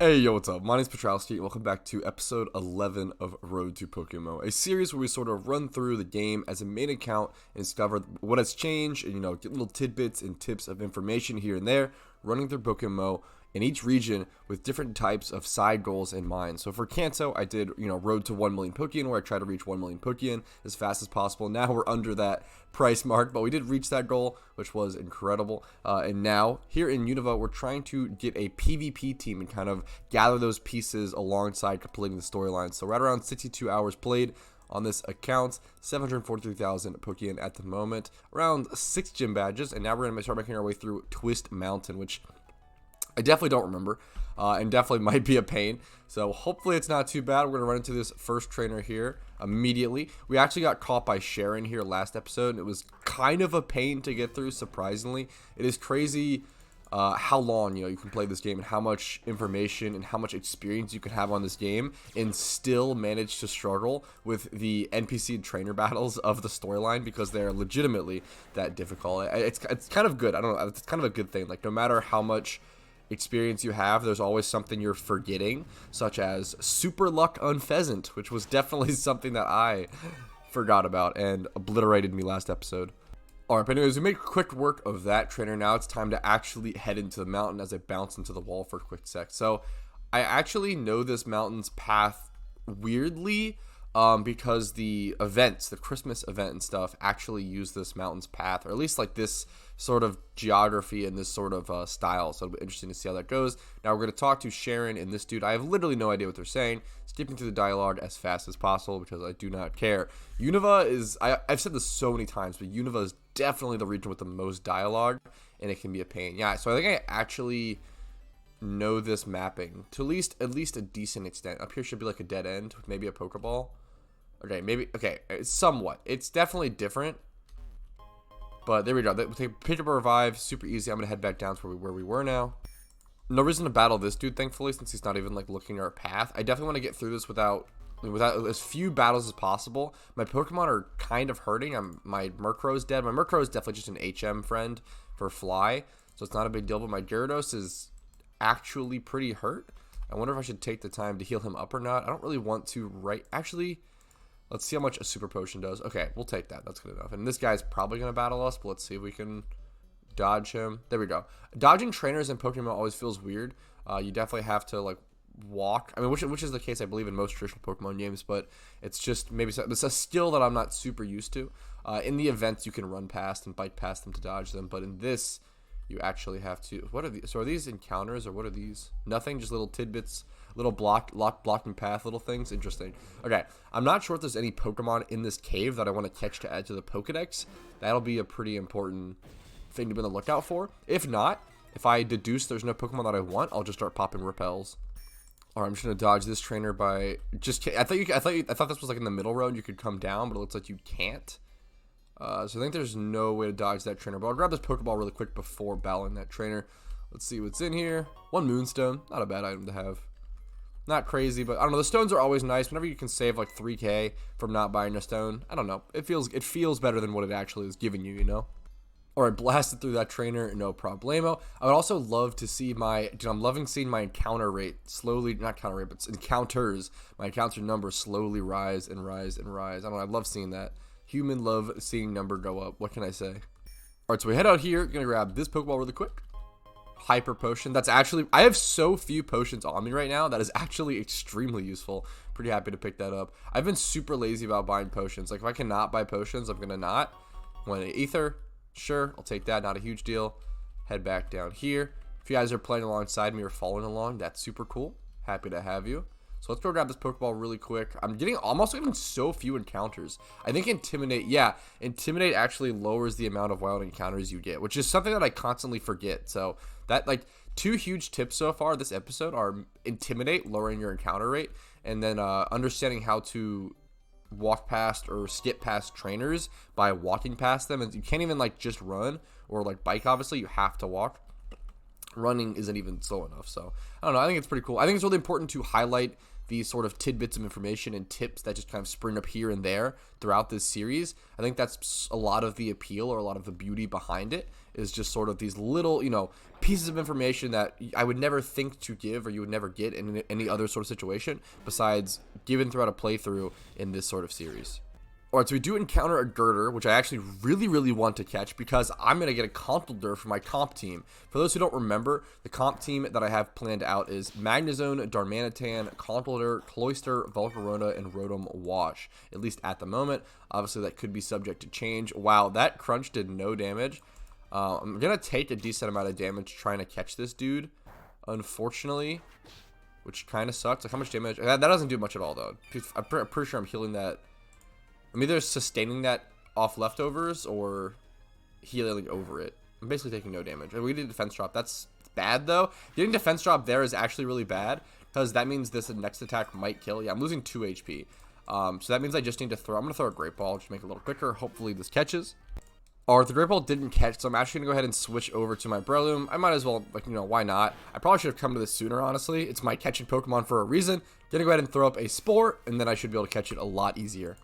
Hey, yo, what's up? My name's Patrouski, and welcome back to episode 11 of Road to PokeMMO, a series where we sort of run through the game as a main account and discover what has changed and, get little tidbits and tips of information here and there, running through PokeMMO in each region with different types of side goals in mind. So for Kanto, I did, Road to 1 million Pokeyen, where I tried to reach 1 million Pokeyen as fast as possible. Now we're under that price mark, but we did reach that goal, which was incredible. And now, here in Unova, we're trying to get a PvP team and kind of gather those pieces alongside completing the storyline. So right around 62 hours played on this account, 743,000 Pokeyen at the moment, around 6 gym badges, and now we're going to start making our way through Twist Mountain, which I definitely don't remember, and definitely might be a pain. So hopefully it's not too bad. We're going to run into this first trainer here immediately. We actually got caught by Sharon here last episode, and it was kind of a pain to get through, surprisingly. It is crazy how long, you can play this game and how much information and how much experience you could have on this game and still manage to struggle with the NPC and trainer battles of the storyline because they're legitimately that difficult. It's kind of good. I don't know. It's kind of a good thing. Like, no matter how much experience you have, there's always something you're forgetting, such as Super Luck Unpheasant, which was definitely something that I forgot about and obliterated me last episode. Alright, but anyways, we made quick work of that trainer. Now it's time to actually head into the mountain as I bounce into the wall for a quick sec. So I actually know this mountain's path weirdly because the events, the Christmas event and stuff, actually use this mountain's path, or at least like this sort of geography and this sort of style. So it'll be interesting to see how that goes. Now we're going to talk to Sharon and this dude. I have literally no idea what they're saying. Skipping through the dialogue as fast as possible because I do not care. Unova is, I've said this so many times, but Unova is definitely the region with the most dialogue, and it can be a pain. Yeah, so I think I actually know this mapping to at least a decent extent. Up here should be like a dead end with maybe a Pokeball. Okay, maybe, okay, somewhat. It's definitely different, but there we go. Pick up a revive, super easy. I'm going to head back down to where we were now. No reason to battle this dude, thankfully, since he's not even, like, looking at our path. I definitely want to get through this without as few battles as possible. My Pokemon are kind of hurting. My Murkrow is dead. My Murkrow is definitely just an HM friend for Fly, so it's not a big deal, but my Gyarados is actually pretty hurt. I wonder if I should take the time to heal him up or not. I don't really want to actually, let's see how much a Super Potion does. Okay, we'll take that. That's good enough. And this guy's probably going to battle us, but let's see if we can dodge him. There we go. Dodging trainers in Pokemon always feels weird. You definitely have to, like, walk. I mean, which is the case, I believe, in most traditional Pokemon games, but it's just maybe it's a skill that I'm not super used to. In the events, you can run past and bike past them to dodge them, but in this, you actually have to. What are these? So are these encounters, or what are these? Nothing, just little tidbits, little blocking path, little things. Interesting. Okay, I'm not sure if there's any Pokemon in this cave that I want to catch to add to the Pokedex. That'll be a pretty important thing to be on the lookout for. If not, if I deduce there's no Pokemon that I want, I'll just start popping repels. Alright, I'm just gonna dodge this trainer by just. I thought this was like in the middle road. You could come down, but it looks like you can't. So I think there's no way to dodge that trainer. But I'll grab this Pokeball really quick before battling that trainer. Let's see what's in here. 1 Moonstone, not a bad item to have. Not crazy, but I don't know. The stones are always nice. Whenever you can save like 3K from not buying a stone, I don't know. It feels better than what it actually is giving you, Alright, blasted through that trainer, no problemo. I would also love to see I'm loving seeing my encounter rate slowly, not counter rate, but encounters, my encounter number slowly rise and rise and rise. I don't know, I love seeing that. Human love seeing number go up. What can I say? Alright, so we head out here, gonna grab this Pokeball really quick. Hyper Potion. That's actually, I have so few potions on me right now, that is actually extremely useful. Pretty happy to pick that up. I've been super lazy about buying potions. Like, if I cannot buy potions, I'm gonna not. Want an Ether? Sure, I'll take that. Not a huge deal. Head back down here. If you guys are playing alongside me or following along, that's super cool. Happy to have you. So let's go grab this Pokeball really quick. I'm almost getting so few encounters. I think Intimidate actually lowers the amount of wild encounters you get, which is something that I constantly forget. So that, like, 2 huge tips so far this episode are Intimidate, lowering your encounter rate, and then understanding how to walk past or skip past trainers by walking past them. And you can't even like just run or like bike, obviously you have to walk. Running isn't even slow enough. So I don't know, I think it's pretty cool. I think it's really important to highlight these sort of tidbits of information and tips that just kind of spring up here and there throughout this series. I think that's a lot of the appeal, or a lot of the beauty behind it, is just sort of these little, pieces of information that I would never think to give, or you would never get in any other sort of situation besides given throughout a playthrough in this sort of series. Alright, so we do encounter a Girder, which I actually really want to catch because I'm going to get a Compledor for my comp team. For those who don't remember, the comp team that I have planned out is Magnezone, Darmanitan, Compledor, Cloyster, Volcarona, and Rotom Wash, at least at the moment. Obviously, that could be subject to change. Wow, that Crunch did no damage. I'm going to take a decent amount of damage trying to catch this dude, unfortunately, which kind of sucks. Like, how much damage? That doesn't do much at all, though. I'm pretty sure I'm healing that. I'm either sustaining that off leftovers or healing over it. I'm basically taking no damage. We did defense drop. That's bad, though. Getting defense drop there is actually really bad because that means this next attack might kill. Yeah, I'm losing 2 HP. So that means I just need to throw. I'm going to throw a Great Ball just to make it a little quicker. Hopefully this catches. Or the Great Ball didn't catch, so I'm actually going to go ahead and switch over to my Breloom. I might as well, why not? I probably should have come to this sooner, honestly. It's my catching Pokemon for a reason. Going to go ahead and throw up a Spore, and then I should be able to catch it a lot easier.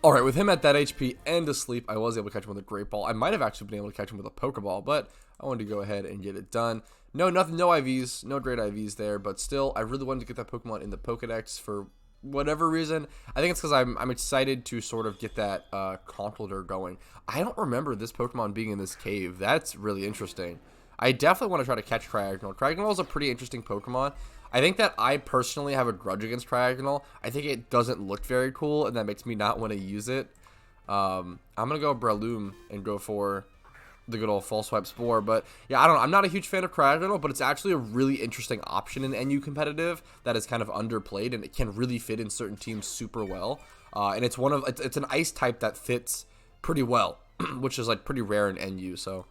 Alright, with him at that HP and asleep, I was able to catch him with a Great Ball. I might have actually been able to catch him with a Pokeball, but I wanted to go ahead and get it done. No IVs, no great IVs there, but still, I really wanted to get that Pokemon in the Pokedex for whatever reason. I think it's because I'm excited to sort of get that Compledor going. I don't remember this Pokemon being in this cave. That's really interesting. I definitely want to try to catch Cryogonal. Cryogonal is a pretty interesting Pokemon. I think that I personally have a grudge against Cryogonal. I think it doesn't look very cool, and that makes me not want to use it. I'm going to go Breloom and go for the good old False Swipe Spore. But, yeah, I don't know. I'm not a huge fan of Cryogonal, but it's actually a really interesting option in NU competitive that is kind of underplayed, and it can really fit in certain teams super well. And it's it's an ice type that fits pretty well, which is, like, pretty rare in NU. So,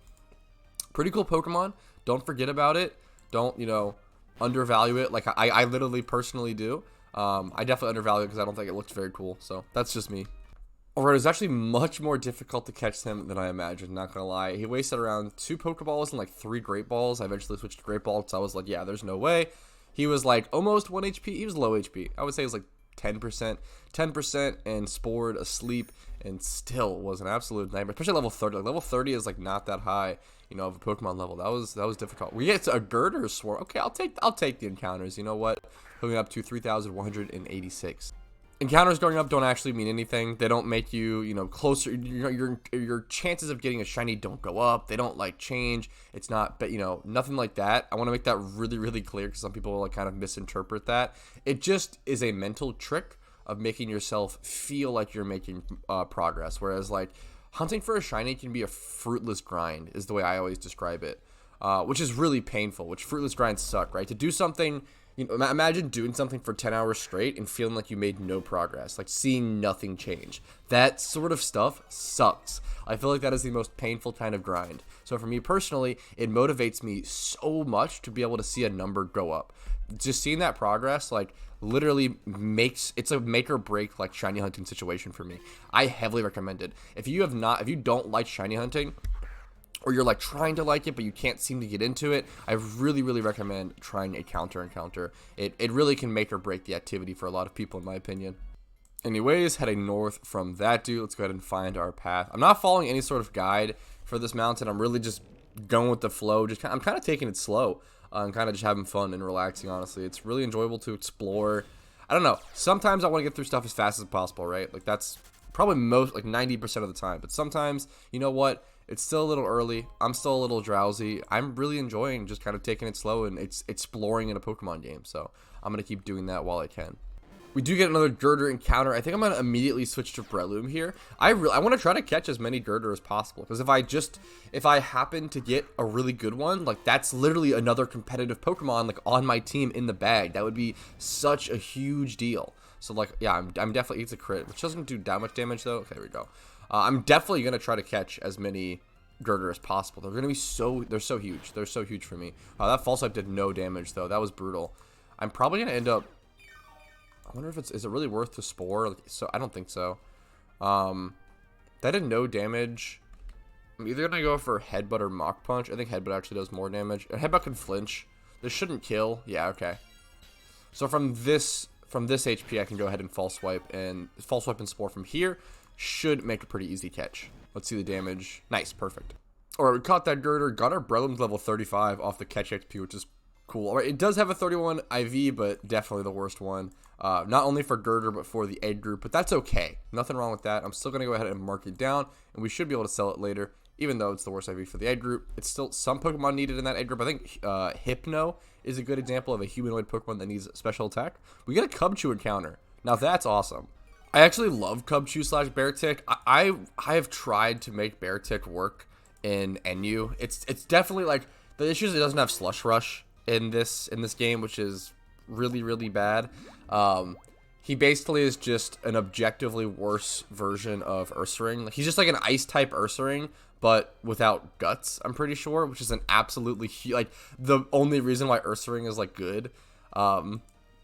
pretty cool Pokemon. Don't forget about it. Don't, undervalue it like I literally personally do. I definitely undervalue it because I don't think it looks very cool. So that's just me. Alright, it was actually much more difficult to catch him than I imagined, not gonna lie. He wasted around 2 Pokeballs and like 3 Great Balls. I eventually switched to Great Ball because I was like, yeah, there's no way. He was like almost 1 HP. He was low HP. I would say it was like 10%, and spored, asleep, and still was an absolute nightmare. Especially level 30. Like, level 30 is like not that high, of a Pokemon level. That was difficult. We get to a Girder Swarm. Okay, I'll take the encounters. You know what? Hooking up to 3,186. Encounters going up don't actually mean anything. They don't make you, closer. Your chances of getting a shiny don't go up. They don't like change. It's not, but nothing like that. I want to make that really clear because some people like kind of misinterpret that. It just is a mental trick of making yourself feel like you're making progress. Whereas like hunting for a shiny can be a fruitless grind, is the way I always describe it, which is really painful. Which fruitless grinds suck, right? To do something. Imagine doing something for 10 hours straight and feeling like you made no progress, like seeing nothing change. That sort of stuff sucks. I feel like that is the most painful kind of grind. So for me personally, it motivates me so much to be able to see a number go up. Just seeing that progress, like, literally it's a make or break, like, shiny hunting situation for me. I heavily recommend it. If you don't like shiny hunting, or you're like trying to like it but you can't seem to get into it, I really recommend trying a counter encounter. It really can make or break the activity for a lot of people, in my opinion. Anyways, heading north from that dude, let's go ahead and find our path. I'm not following any sort of guide for this mountain. I'm really just going with the flow. I'm kind of taking it slow. I'm kind of just having fun and relaxing, honestly. It's really enjoyable to explore. I don't know. Sometimes I want to get through stuff as fast as possible, right? Like, that's probably most, like 90% of the time. But sometimes, you know what? It's still a little early. I'm still a little drowsy. I'm really enjoying just kind of taking it slow and it's exploring in a Pokemon game. So I'm going to keep doing that while I can. We do get another Girder encounter. I think I'm going to immediately switch to Breloom here. I want to try to catch as many Girder as possible. Because if I happen to get a really good one, like that's literally another competitive Pokemon like on my team in the bag. That would be such a huge deal. So like, yeah, I'm definitely, it's a crit, which doesn't do that much damage though. Okay, there we go. I'm definitely going to try to catch as many Girder as possible. They're going to be they're so huge. They're so huge for me. That false swipe did no damage though. That was brutal. I'm probably going to end up, I wonder if is it really worth to Spore? So I don't think so. That did no damage. I'm either going to go for Headbutt or Mach Punch. I think Headbutt actually does more damage. And Headbutt can flinch. This shouldn't kill. Yeah, okay. So from this from this HP, I can go ahead and false swipe and spore from here. Should make a pretty easy catch. Let's see the damage. Nice, perfect. All right, we caught that girder. Got our Breloom's level 35 off the catch XP, which is cool. All right, it does have a 31 IV, but definitely the worst one. Not only for girder, but for the egg group, but that's okay. Nothing wrong with that. I'm still going to go ahead and mark it down, and we should be able to sell it later, even though it's the worst IV for the egg group. It's still some Pokemon needed in that egg group. I think Hypno is a good example of a humanoid Pokemon that needs special attack. We get a Cubchoo encounter. Now that's awesome. I actually love Cubchoo / Beartic. I have tried to make Beartic work in NU. It's definitely like the issue is it doesn't have Slush Rush in this game, which is really bad. He basically is just an objectively worse version of Ursaring. Like, he's just like an ice type Ursaring, but without guts, I'm pretty sure, which is an absolutely like the only reason why Ursaring is like good.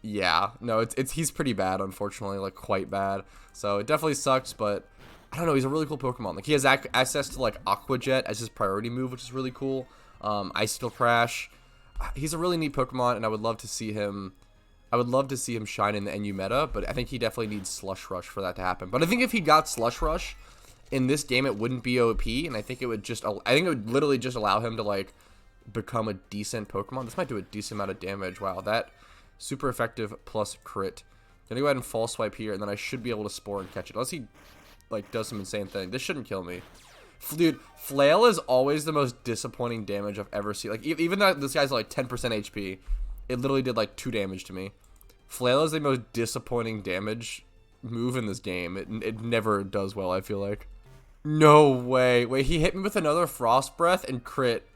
Yeah, no, he's pretty bad, unfortunately, like quite bad. So it definitely sucks, but I don't know, he's a really cool Pokemon. Like, he has access to like Aqua Jet as his priority move, which is really cool. Ice Steel Crash. He's a really neat Pokemon, and I would love to see him shine in the NU meta, but I think he definitely needs Slush Rush for that to happen. But I think if he got Slush Rush in this game, it wouldn't be OP, and I think it would literally just allow him to like become a decent Pokemon. This might do a decent amount of damage. Wow, that super effective plus crit. Gonna go ahead and false swipe here, and then I should be able to spore and catch it. Unless he like does some insane thing. This shouldn't kill me. Dude, Flail is always the most disappointing damage I've ever seen. Like, even though this guy's like 10% HP, it literally did like 2 damage to me. Flail is the most disappointing damage move in this game. It never does well, I feel like. No way. Wait, he hit me with another Frost Breath and crit.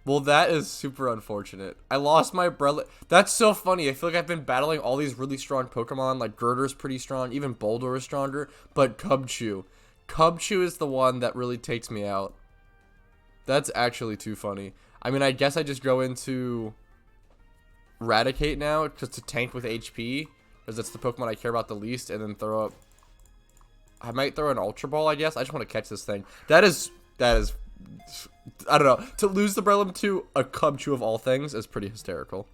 Well, that is super unfortunate. I lost my Breloom. That's so funny. I feel like I've been battling all these really strong Pokemon. Like, Girder's pretty strong. Even Boldor is stronger. But Cubchoo is the one that really takes me out. That's actually too funny. I mean, I guess I just go into Eradicate now just to tank with HP, because that's the Pokemon I care about the least, and then throw up. I might throw an Ultra Ball, I guess. I just want to catch this thing. That is, I don't know. To lose the Breloom to a Cubchoo of all things is pretty hysterical.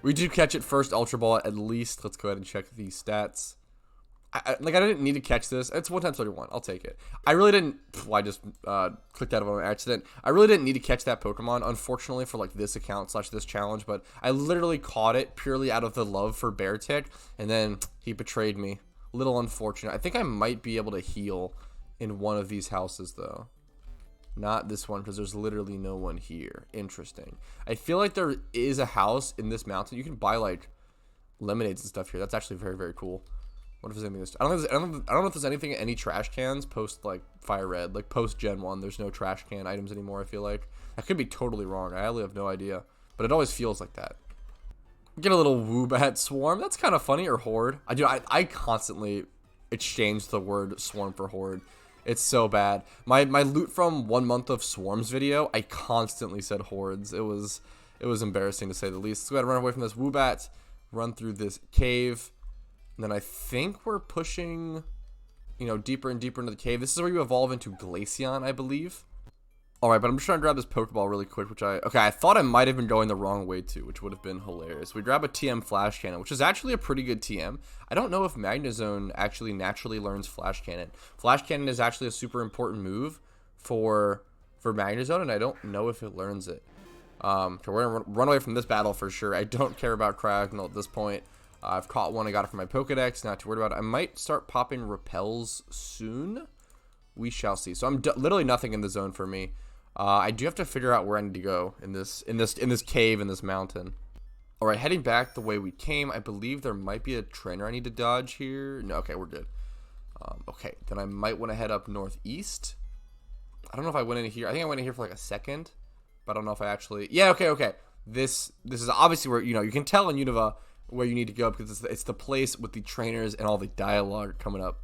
We do catch it first Ultra Ball at least. Let's go ahead and check the stats. I didn't need to catch this. It's 1 times 31. I'll take it. I really didn't. I just clicked out of it on accident. I really didn't need to catch that Pokemon, unfortunately, for like this account / this challenge. But I literally caught it purely out of the love for Beartic, and then he betrayed me. Little unfortunate. I think I might be able to heal in one of these houses though. Not this one, because there's literally no one here. Interesting. I feel like there is a house in this mountain. You can buy like lemonades and stuff here. That's actually very cool. What if there's anything? I don't know if there's anything in any trash cans post like Fire Red, like post Gen 1. There's no trash can items anymore. I feel like I could be totally wrong. I really have no idea, but it always feels like that. Get a little Woobat Swarm. That's kind of funny. Or Horde. I constantly exchange the word Swarm for Horde. It's so bad. My loot from 1 month of Swarms video, I constantly said Hordes. It was embarrassing to say the least. So we gotta run away from this Woobat, run through this cave. And then I think we're pushing, deeper and deeper into the cave. This is where you evolve into Glaceon, I believe. All right, but I'm just trying to grab this Pokeball really quick, I thought I might have been going the wrong way too, which would have been hilarious. We grab a TM Flash Cannon, which is actually a pretty good TM. I don't know if Magnezone actually naturally learns Flash Cannon. Flash Cannon is actually a super important move for Magnezone, and I don't know if it learns it. So we're gonna run away from this battle for sure. I don't care about Cragnole at this point. I've caught one. I got it from my Pokedex. Not too worried about it. I might start popping repels soon. We shall see. So I'm literally nothing in the zone for me. I do have to figure out where I need to go in this cave, in this mountain. All right, heading back the way we came. I believe there might be a trainer I need to dodge here. No, okay, we're good. Okay, then I might want to head up northeast. I don't know if I went in here. I think I went in here for like a second, but I don't know if I actually. Yeah, okay. This is obviously where you can tell in Unova where you need to go, because it's the place with the trainers and all the dialogue coming up.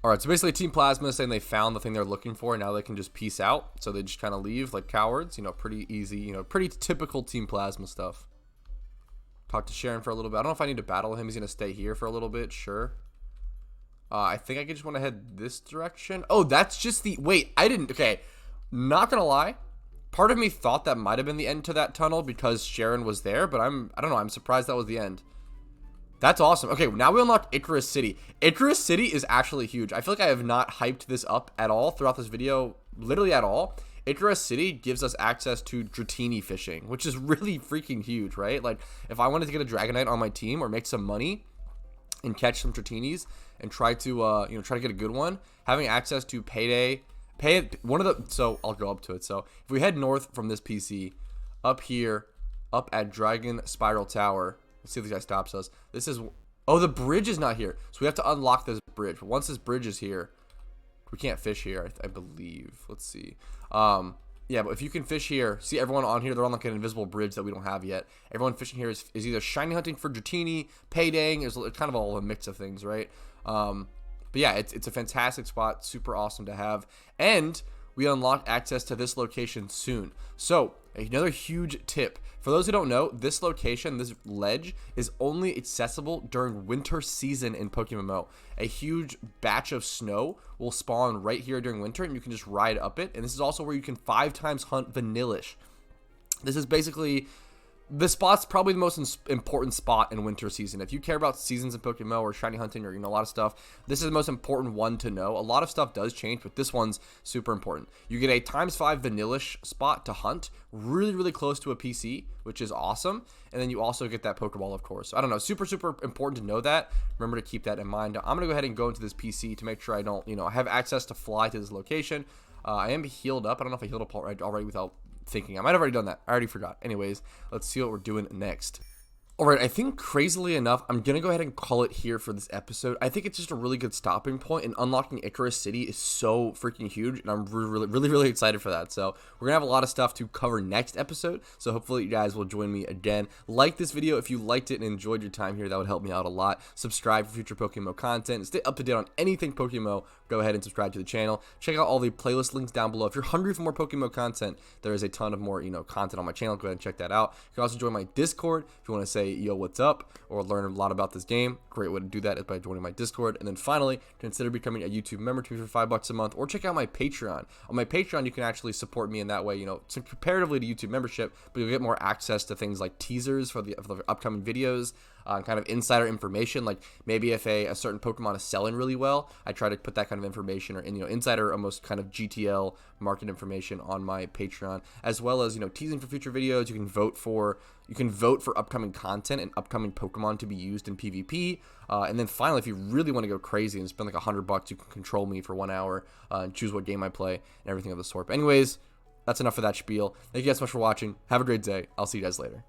All right, so basically Team Plasma is saying they found the thing they're looking for, and now they can just peace out. So they just kind of leave like cowards. Pretty easy. Pretty typical Team Plasma stuff. Talk to Sharon for a little bit. I don't know if I need to battle him. He's gonna stay here for a little bit. Sure. I think I just want to head this direction. Oh, that's just the. Wait, I didn't. Okay, not gonna lie. Part of me thought that might have been the end to that tunnel because Sharon was there, but I don't know. I'm surprised that was the end. That's awesome. Okay, now we unlocked Icarus City. Icarus City is actually huge. I feel like I have not hyped this up at all throughout this video, literally at all. Icarus City gives us access to Dratini fishing, which is really freaking huge, right? Like, if I wanted to get a Dragonite on my team or make some money and catch some Dratinis and try to, try to get a good one, having access to so I'll go up to it. So if we head north from this PC, up here, up at Dragon Spiral Tower, let's see if this guy stops us. This is, oh, the bridge is not here. So we have to unlock this bridge. But once this bridge is here, we can't fish here, I believe. Let's see. Yeah, but if you can fish here, see everyone on here, they're on like an invisible bridge that we don't have yet. Everyone fishing here is either shiny hunting for Dratini, Paydang, there's kind of all a mix of things, right? But yeah, it's a fantastic spot, super awesome to have. And we unlock access to this location soon. So another huge tip. For those who don't know, this location, this ledge, is only accessible during winter season in PokeMMO. A huge batch of snow will spawn right here during winter, and you can just ride up it. And this is also where you can 5 times hunt Vanillish. This is basically... This spot's probably the most important spot in winter season. If you care about seasons in PokeMMO or shiny hunting or, a lot of stuff, this is the most important one to know. A lot of stuff does change, but this one's super important. You get a ×5 Vanillish spot to hunt, really, really close to a PC, which is awesome. And then you also get that Pokeball, of course. So, I don't know, super, super important to know that. Remember to keep that in mind. I'm going to go ahead and go into this PC to make sure I don't, I have access to fly to this location. I am healed up. I don't know if I healed up already without thinking. I might have already done that. I already forgot. Anyways, let's see what we're doing next. Alright, I think crazily enough, I'm going to go ahead and call it here for this episode. I think it's just a really good stopping point, and unlocking Icarus City is so freaking huge, and I'm really excited for that. So we're going to have a lot of stuff to cover next episode, so hopefully you guys will join me again. Like this video if you liked it and enjoyed your time here. That would help me out a lot. Subscribe for future PokeMMO content. Stay up to date on anything PokeMMO. Go ahead and subscribe to the channel. Check out all the playlist links down below. If you're hungry for more PokeMMO content, there is a ton of more, content on my channel. Go ahead and check that out. You can also join my Discord if you want to say, yo, what's up, or learn a lot about this game. Great way to do that is by joining my Discord. And then finally, consider becoming a YouTube member to me for $5 a month, or check out my Patreon. On my Patreon, you can actually support me in that way, so comparatively to YouTube membership, but you'll get more access to things like teasers for the upcoming videos, kind of insider information, like maybe if a certain Pokemon is selling really well, I try to put that kind of information, or insider, almost kind of GTL market information on my Patreon, as well as teasing for future videos. You can vote for upcoming content and upcoming Pokemon to be used in PvP. And then finally, if you really want to go crazy and spend like $100, you can control me for 1 hour and choose what game I play and everything of the sort. But anyways, that's enough for that spiel. Thank you guys so much for watching. Have a great day. I'll see you guys later.